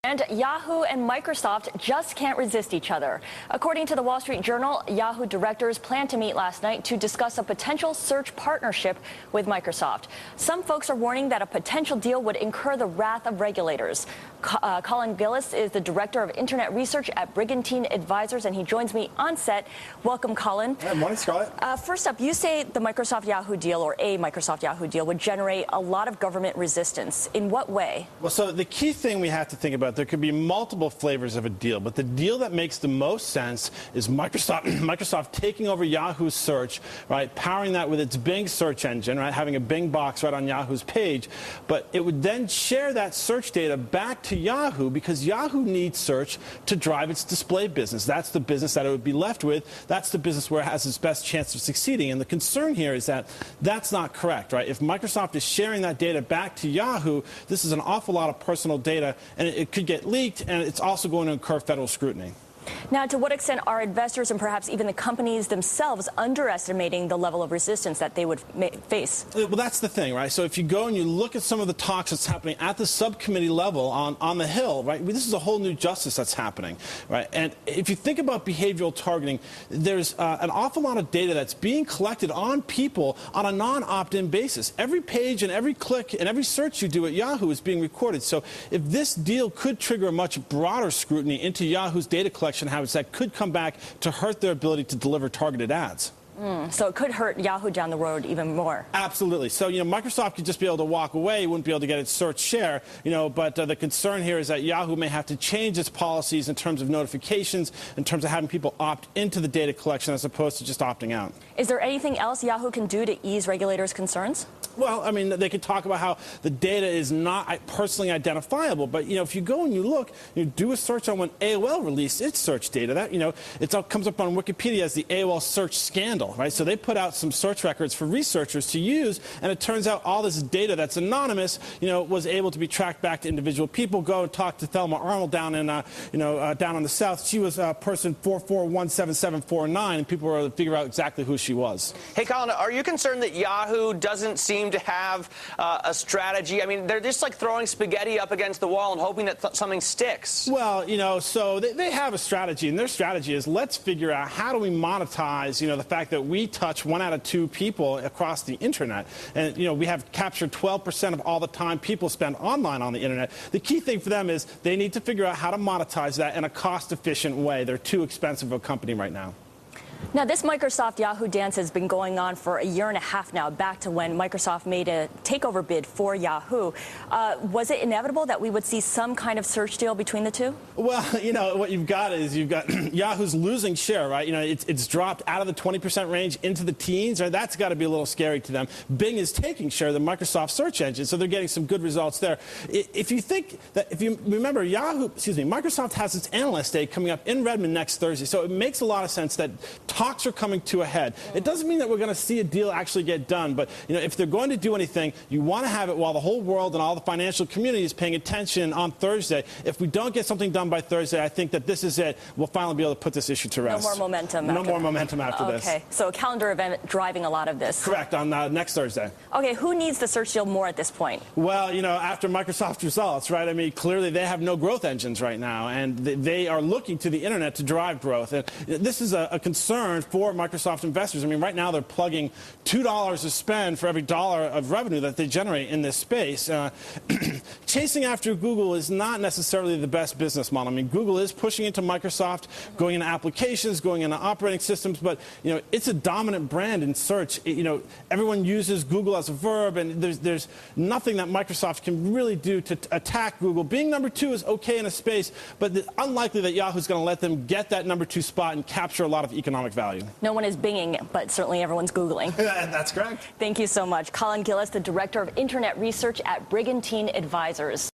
And Yahoo and Microsoft just can't resist each other. According to the Wall Street Journal, Yahoo directors planned to meet last night to discuss a potential search partnership with Microsoft. Some folks are warning that a potential deal would incur the wrath of regulators. Colin Gillis is the director of internet research at Briganine Advisors, and he joins me on set. Welcome, Colin. Good morning, Scarlett. First up, you say the Microsoft-Yahoo deal, or a Microsoft-Yahoo deal, would generate a lot of government resistance. In what way? Well, so the key thing we have to think about, there could be multiple flavors of a deal, but the deal that makes the most sense is Microsoft taking over Yahoo's search, right, powering that with its Bing search engine, right, having a Bing box right on Yahoo's page, but it would then share that search data back to Yahoo because Yahoo needs search to drive its display business. That's the business that it would be left with. That's the business where it has its best chance of succeeding. And the concern here is that that's not correct, right? If Microsoft is sharing that data back to Yahoo, this is an awful lot of personal data, and it could get leaked, and it's also going to incur federal scrutiny. Now, to what extent are investors and perhaps even the companies themselves underestimating the level of resistance that they would face? Well, that's the thing, right? So if you go and you look at some of the talks that's happening at the subcommittee level on the Hill, right, this is a whole new justice that's happening, right? And if you think about behavioral targeting, there's an awful lot of data that's being collected on people on a non-opt-in basis. Every page and every click and every search you do at Yahoo is being recorded. So if this deal could trigger a much broader scrutiny into Yahoo's data collection habits, that could come back to hurt their ability to deliver targeted ads. So it could hurt Yahoo down the road even more. Absolutely. So, Microsoft could just be able to walk away, wouldn't be able to get its search share, but the concern here is that Yahoo may have to change its policies in terms of notifications, in terms of having people opt into the data collection as opposed to just opting out. Is there anything else Yahoo can do to ease regulators' concerns? Well, I mean, they could talk about how the data is not personally identifiable, but, if you go and you look, you do a search on when AOL released its search data, that, it comes up on Wikipedia as the AOL search scandal. Right? So they put out some search records for researchers to use, and it turns out all this data that's anonymous, was able to be tracked back to individual people. Go and talk to Thelma Arnold down in, down on the South. She was person 4417749, and people were able to figure out exactly who she was. Hey, Colin, are you concerned that Yahoo doesn't seem to have a strategy? I mean, they're just like throwing spaghetti up against the wall and hoping that something sticks. Well, so they have a strategy, and their strategy is let's figure out how do we monetize, the fact that we touch 1 out of 2 people across the internet. And, we have captured 12% of all the time people spend online on the internet. The key thing for them is they need to figure out how to monetize that in a cost-efficient way. They're too expensive a company right now. Now, this Microsoft-Yahoo dance has been going on for a year and a half now, back to when Microsoft made a takeover bid for Yahoo. Was it inevitable that we would see some kind of search deal between the two? Well, what you've got is Yahoo's losing share, right? It's dropped out of the 20% range into the teens, right? That's got to be a little scary to them. Bing is taking share of the Microsoft search engine, so they're getting some good results there. If you remember, Microsoft has its analyst day coming up in Redmond next Thursday, so it makes a lot of sense that talks are coming to a head. It doesn't mean that we're going to see a deal actually get done, but if they're going to do anything, you want to have it while the whole world and all the financial community is paying attention on Thursday. If we don't get something done by Thursday, I think that this is it. We'll finally be able to put this issue to rest. No more momentum. No more momentum after this. Okay, so a calendar event driving a lot of this. Correct, on next Thursday. Okay, who needs the search deal more at this point? Well, after Microsoft results, right? I mean, clearly they have no growth engines right now, and they are looking to the internet to drive growth. And this is a concern for Microsoft investors. I mean, right now they're plugging $2 to spend for every dollar of revenue that they generate in this space. Chasing after Google is not necessarily the best business model. I mean, Google is pushing into Microsoft, going into applications, going into operating systems, but it's a dominant brand in search. Everyone uses Google as a verb, and there's nothing that Microsoft can really do to attack Google. Being number 2 is okay in a space, but it's unlikely that Yahoo's going to let them get that number 2 spot and capture a lot of economic value. No one is binging, but certainly everyone's Googling. That's correct. Thank you so much. Colin Gillis, the Director of Internet Research at Briganine Advisors.